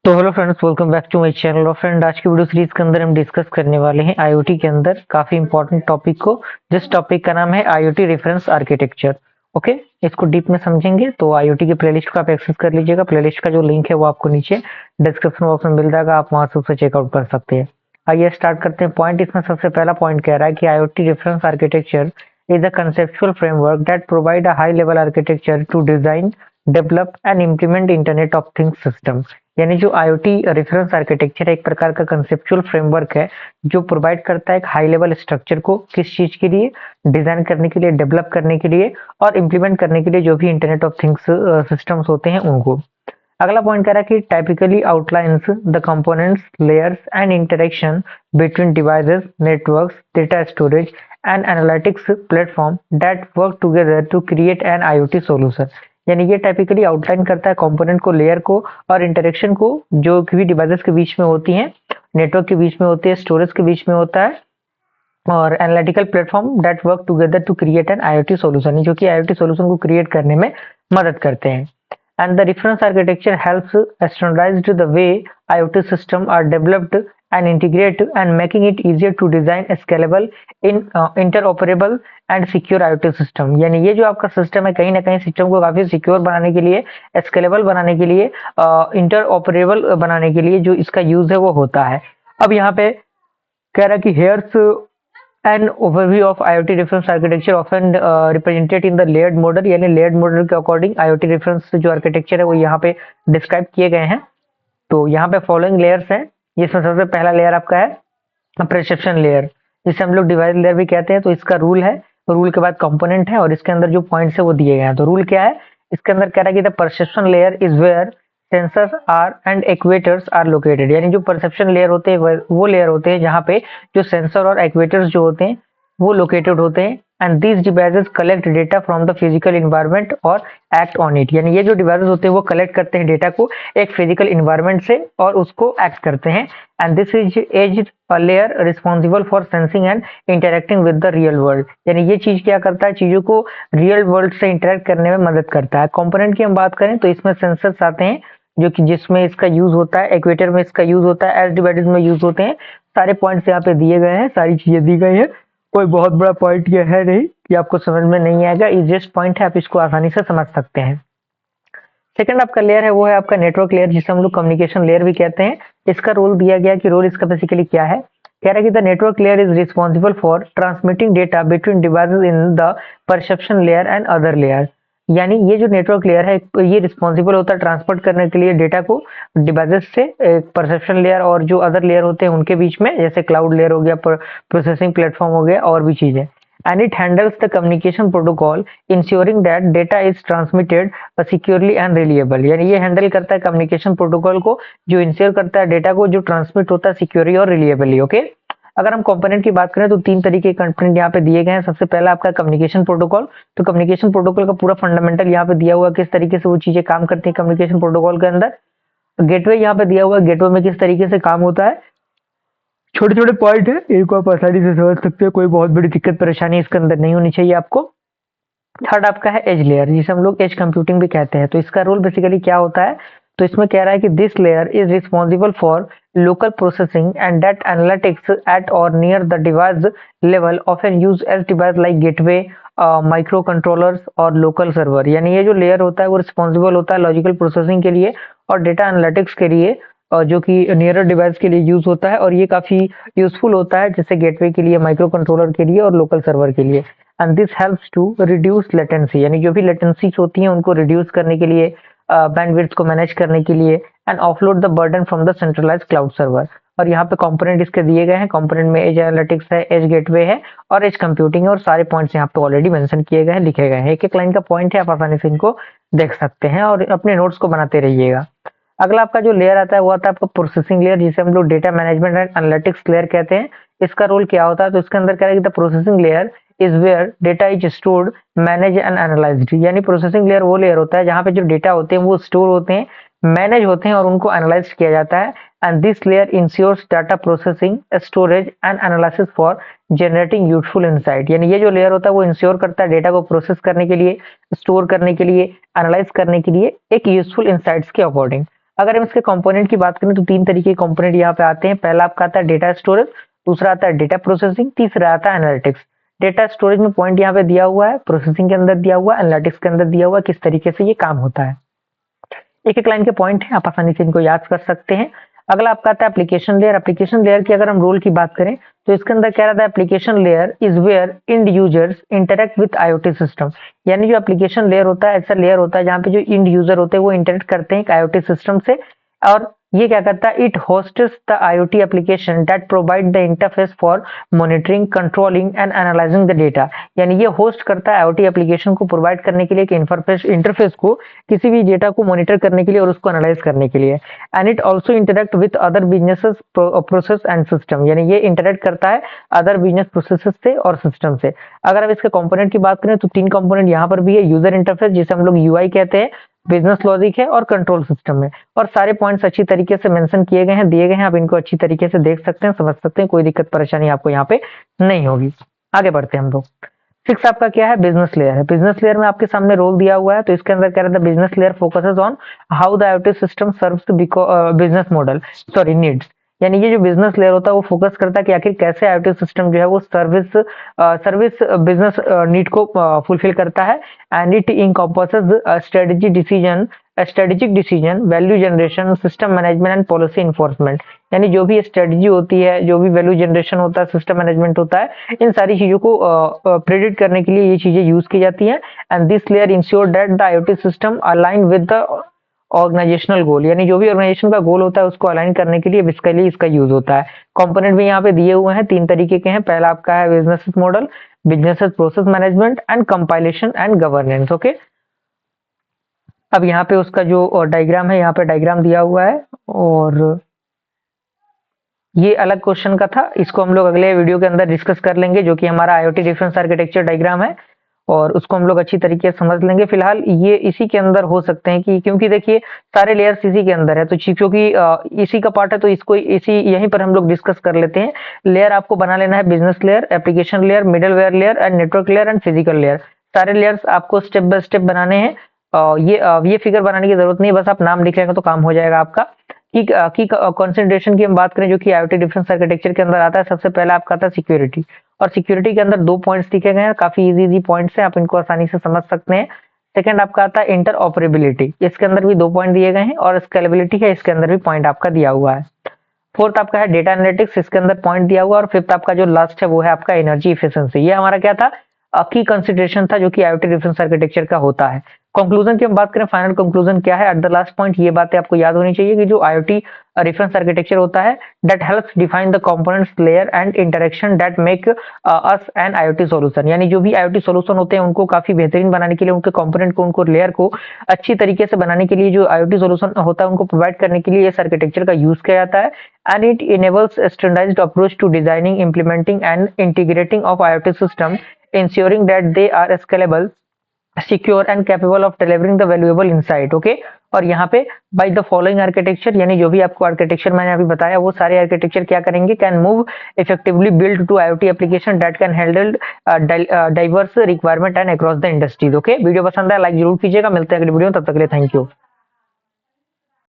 तो hello friends, welcome back to my channel. और friend, आज की वीडियो सीरीज के अंदर हम डिस्कस करने वाले हैं आईओटी के अंदर काफी इंपॉर्टेंट टॉपिक को, जिस टॉपिक का नाम है आईओटी रेफरेंस आर्किटेक्चर। ओके, इसको डीप में समझेंगे। तो आईओटी की प्लेलिस्ट को आप एक्सेस कर लीजिएगा। प्लेलिस्ट का जो लिंक है वो आपको नीचे डिस्क्रिप्शन बॉक्स में मिल जाएगा, आप वहां से उसे चेकआउट कर सकते हैं। आइए स्टार्ट करते हैं। पॉइंट इसमें सबसे पहला पॉइंट कह रहा है कि IoT reference architecture is a conceptual framework that provide a high level architecture to design, develop and implement internet of things system. यानी जो आईओटी रेफरेंस आर्किटेक्चर है, एक प्रकार का कंसेप्चुअल फ्रेमवर्क है जो प्रोवाइड करता है एक हाई लेवल स्ट्रक्चर को, किस चीज के लिए, डिजाइन करने के लिए, डेवलप करने के लिए और इम्प्लीमेंट करने के लिए जो भी इंटरनेट ऑफ थिंग्स सिस्टम्स होते हैं उनको। अगला पॉइंट कह रहा है कि typically outlines the components, layers and interaction between devices, networks, data storage and analytics platform that work together to create an IoT solution. यानी ये टाइपिकली आउटलाइन करता है कंपोनेंट को, लेयर को और इंटरेक्शन को जो भी डिवाइसेस के बीच में होती हैं, नेटवर्क के बीच में होती है, स्टोरेज के बीच में होता है, और analytical platform that work together to create an IoT solution, जो कि आईओटी सॉल्यूशन को क्रिएट करने में मदद करते हैं। And the reference architecture helps standardize the way IoT systems are developed and integrate and making it easier to design a scalable, interoperable and secure IoT system। यानी ये जो आपका सिस्टम है, कहीं ना कहीं सिस्टम को काफी सिक्योर बनाने के लिए, स्केलेबल बनाने के लिए, इंटरऑपरेबल बनाने के लिए जो इसका यूज है वो होता है। अब यहाँ पे कह रहा है कि hairs an overview of IoT reference architecture often represented in the layered model। यानी layered model के अकॉर्डिंग IoT reference जो आर्किटेक्चर है वो यहाँ पे डिस्क्राइब किए गए हैं। तो यहाँ पे फॉलोइंग लेयर्स हैं, जिसमें सबसे पहला लेयर आपका है परसेप्शन लेयर, जिसे हम लोग डिवाइस लेयर भी कहते हैं। तो इसका रूल है, रूल के बाद कंपोनेंट है और इसके अंदर जो पॉइंट्स है वो दिए गए हैं। तो रूल क्या है, इसके अंदर कह रहा है कि the perception layer is where sensors are and actuators are located. यानी जो परसेप्शन लेयर होते हैं वो लेयर होते हैं जहाँ पे जो सेंसर और एक्वेटर्स जो होते हैं वो लोकेटेड होते हैं। And these devices collect data from the physical environment और एक्ट ऑन इट। यानी ये जो डिवाइसेस होते हैं वो कलेक्ट करते हैं डेटा को एक फिजिकल इन्वायरमेंट से और उसको एक्ट करते हैं। And this is a layer responsible for sensing and interacting with the real world। यानी ये चीज क्या करता है, चीजों को रियल वर्ल्ड से इंटरेक्ट करने में मदद करता है। कंपोनेंट की हम बात करें तो इसमें सेंसर्स आते हैं जो कि जिसमें इसका यूज होता है, एक्वेटर में इसका यूज होता है, एज डिवाइसेस में यूज होते हैं। सारे पॉइंट्स यहाँ पे दिए गए हैं, सारी चीजें दी गई है। कोई बहुत बड़ा पॉइंट ये है नहीं कि आपको समझ में नहीं आएगा, इजिएस्ट पॉइंट है, आप इसको आसानी से समझ सकते हैं। सेकंड आपका लेयर है वो है आपका नेटवर्क लेयर, जिसे हम लोग कम्युनिकेशन लेयर भी कहते हैं। इसका रोल दिया गया कि रोल इसका बेसिकली क्या है। कह रहा है कि the network layer is responsible for transmitting data between devices in the perception layer and other layer. यानी ये जो नेटवर्क लेयर है ये रिस्पॉन्सिबल होता है ट्रांसपोर्ट करने के लिए डेटा को डिवाइसेस से परसेप्शन लेयर और जो अदर लेयर होते हैं उनके बीच में, जैसे क्लाउड लेयर हो गया, प्रोसेसिंग प्लेटफॉर्म हो गया और भी चीजें। And it handles the communication protocol ensuring that data is transmitted securely and reliable. यानी ये हैंडल करता है कम्युनिकेशन प्रोटोकॉल को, जो इंश्योर करता है डेटा को जो ट्रांसमिट होता है सिक्योरली और रिलिएबली। ओके, अगर हम कंपोनेंट की बात करें तो तीन तरीके के कंपोनेंट यहाँ पे दिए गए हैं। सबसे पहला आपका कम्युनिकेशन प्रोटोकॉल। तो कम्युनिकेशन प्रोटोकॉल का पूरा फंडामेंटल यहाँ पे दिया हुआ, किस तरीके से वो चीजें काम करती है कम्युनिकेशन प्रोटोकॉल के अंदर। गेटवे यहाँ पे दिया हुआ, गेटवे में किस तरीके से काम होता है। छोटे छोटे पॉइंट है, इनको आप आसानी से समझ सकते हो, कोई बहुत बड़ी दिक्कत परेशानी इसके अंदर नहीं होनी चाहिए आपको। थर्ड आपका है एज लेयर, जिसे हम लोग एज कंप्यूटिंग भी कहते हैं। तो इसका रोल बेसिकली क्या होता है, तो इसमें कह रहा है कि this layer is responsible for local processing and data analytics at or near the device level of an use edge device like gateway, micro controllers or local server. यानी ये जो लेयर होता है वो रिस्पॉन्सिबल होता है लॉजिकल प्रोसेसिंग के लिए और डेटा एनालिटिक्स के लिए, जो कि नियरर डिवाइस के लिए यूज होता है। और ये काफी यूजफुल होता है जैसे गेटवे के लिए, माइक्रो कंट्रोलर के लिए और लोकल सर्वर के लिए। And this helps to reduce latency, यानी जो भी लेटेंसीज होती हैं उनको रिड्यूस करने के लिए, बैंडविड्थ को मैनेज करने के लिए, and offload the burden from the centralised cloud server. और यहाँ पे कंपोनेंट इसके दिए गए हैं। कंपोनेंट में एज एनालिटिक्स है, एज गेटवे है और एज कंप्यूटिंग है, और सारे पॉइंट्स यहाँ पे ऑलरेडी मेंशन किए गए हैं, लिखे गए हैं। एक एक लाइन का पॉइंट है, आप आसानी से इनको देख सकते हैं और अपने नोट्स को बनाते रहिएगा। अगला आपका जो लेयर आता है वो आता है आपका प्रोसेसिंग लेयर, जिसे हम लोग data management and analytics layer कहते हैं। इसका रोल क्या होता है, तो इसके अंदर कह रहा है कि the processing layer is where data is stored, manage and analysed. यानी प्रोसेसिंग लेयर वो लेयर होता है जहाँ पे जो डेटा होते हैं वो स्टोर होते हैं, मैनेज होते हैं और उनको एनालाइज किया जाता है। And this layer ensures data processing, storage and analysis for generating useful insight. यानी ये जो लेयर होता है वो इंश्योर करता है डेटा को प्रोसेस करने के लिए, स्टोर करने के लिए, एनालाइज करने के लिए एक यूजफुल इनसाइट्स के अकॉर्डिंग। अगर हम इसके कंपोनेंट की बात करें तो 3 तरीके के कंपोनेंट यहाँ पे आते हैं। पहला आपका आता है डेटा स्टोरेज, दूसरा आता है डेटा प्रोसेसिंग, तीसरा आता है एनालिटिक्स। डेटा स्टोरेज में पॉइंट यहाँ पे दिया हुआ है, प्रोसेसिंग के अंदर दिया हुआ है, एनालिटिक्स के अंदर दिया हुआ है किस तरीके से ये काम होता है। एक एक लाइन के पॉइंट है, आप आसानी से इनको याद कर सकते हैं। अगला आपका आता है एप्लीकेशन लेयर। एप्लीकेशन लेयर की अगर हम रोल की बात करें तो इसके अंदर क्या रहता है, application layer is where end users interact with IoT system. यानी जो एप्लीकेशन लेयर होता है ऐसा लेयर होता है जहाँ पे जो इंड यूजर होते हैं वो इंटरेक्ट करते हैं एक आईओटी सिस्टम से, और ये क्या करता है, it hosts the IoT application that provide the interface for monitoring, controlling and analysing the data. यानी ये होस्ट करता है आईओटी एप्लीकेशन को प्रोवाइड करने के लिए एक इंटरफेस को किसी भी डेटा को मॉनिटर करने के लिए और उसको एनालाइज करने के लिए। And it also interact with other businesses process and system. यानी ये इंटरेक्ट करता है अदर बिजनेस प्रोसेसेस से और सिस्टम से। अगर हम इसके कंपोनेंट की बात करें तो 3 कंपोनेंट यहाँ पर भी है, यूजर इंटरफेस जिसे हम लोग यूआई कहते हैं, बिजनेस लॉजिक है और कंट्रोल सिस्टम है। और सारे पॉइंट्स अच्छी तरीके से मेंशन किए गए हैं, दिए गए हैं, आप इनको अच्छी तरीके से देख सकते हैं, समझ सकते हैं, कोई दिक्कत परेशानी आपको यहाँ पे नहीं होगी। आगे बढ़ते हैं हम लोग। 6 आपका क्या है, बिजनेस लेयर है। बिजनेस लेयर में आपके सामने रोल दिया हुआ है, तो इसके अंदर क्या रहता है, business layer focuses on how the IoT system serves business model needs. यानी ये जो बिजनेस लेयर होता है वो फोकस करता है कि आखिर कैसे आईओटी सिस्टम जो है वो सर्विस बिजनेस नीड को फुलफिल करता है। And it encompasses strategic decision, value generation, system management and policy enforcement. यानी जो भी स्ट्रेटजी होती है, जो भी वैल्यू जनरेशन होता है, सिस्टम मैनेजमेंट होता है, इन सारी चीजों को प्रेडिक्ट करने के लिए ये चीजें यूज की जाती हैं। And this layer ensure that the IoT system align with the organisational goal. यानी जो भी ऑर्गेनाइजेशन का गोल होता है उसको अलाइन करने के लिए इसके लिए इसका यूज होता है। कंपोनेंट भी यहाँ पे दिए हुए हैं, 3 तरीके के हैं। पहला आपका है business model, business process management and compilation and governance. Okay, अब यहाँ पे उसका जो डायग्राम है, यहाँ पे डायग्राम दिया हुआ है और ये अलग क्वेश्चन का था, इसको हम लोग अगले वीडियो के अंदर डिस्कस कर लेंगे, जो कि हमारा आईओटी रेफरेंस आर्किटेक्चर डायग्राम है, और उसको हम लोग अच्छी तरीके से समझ लेंगे। फिलहाल ये इसी के अंदर हो सकते हैं कि क्योंकि देखिए सारे लेयर्स इसी के अंदर है, तो क्योंकि इसी का पार्ट है तो इसको इसी यहीं पर हम लोग डिस्कस कर लेते हैं। लेयर आपको बना लेना है, business layer, application layer, middleware layer and network layer and physical layer. सारे लेयर्स आपको स्टेप बाय स्टेप बनाने हैं। ये फिगर बनाने की जरूरत नहीं है, बस आप नाम लिख लेंगे तो काम हो जाएगा आपका। की कंसंट्रेशन की हम बात करें जो कि आईओटी डिफरेंस आर्किटेक्चर के अंदर आता है, सबसे पहला आपका आता है सिक्योरिटी। और सिक्योरिटी के अंदर 2 पॉइंट्स लिखे गए हैं, काफी इजी पॉइंट्स हैं, आप इनको आसानी से समझ सकते हैं। सेकंड आपका आता है इंटर ऑपरेबिलिटी, इसके अंदर भी 2 पॉइंट दिए गए हैं, और स्केलेबिलिटी है, इसके अंदर भी पॉइंट आपका दिया हुआ है। फोर्थ आपका है डेटा एनालिटिक्स, इसके अंदर पॉइंट दिया हुआ है। और फिफ्थ आपका जो लास्ट है वो है आपका एनर्जी इफिशिएंसी। ये हमारा क्या था, की कंसिडरेशन था जो कि आईओटी रेफरेंस आर्किटेक्चर का होता है। कंक्लूजन की हम बात करें, फाइनल कंक्लूजन क्या है एट द लास्ट पॉइंट, ये बातें आपको याद होनी चाहिए कि जो आईओटी रेफरेंस आर्किटेक्चर होता है that helps define the components, layer and interaction that make us an IoT solution. यानी जो भी आईओटी सॉल्यूशन होते हैं उनको काफी बेहतरीन बनाने के लिए, उनके कंपोनेंट को, उनको लेयर को अच्छी तरीके से बनाने के लिए जो आईओटी सॉल्यूशन होता है उनको प्रोवाइड करने के लिए इस आर्किटेक्चर का यूज किया जाता है। And it enables standardised approach to designing, implementing and integrating of IoT system, ensuring that they are scalable, secure and capable of delivering the valuable insight. Okay, और यहाँ पे by the following architecture, यानी जो भी आपको architecture मैंने अभी बताया वो सारे आर्किटेक्चर क्या करेंगे, can move effectively build to IoT application that can handle diverse requirement and across the industries. Okay, video पसंद है लाइक जरूर कीजिएगा, मिलते हैं अगली वीडियो में, तब तक के लिए थैंक यू।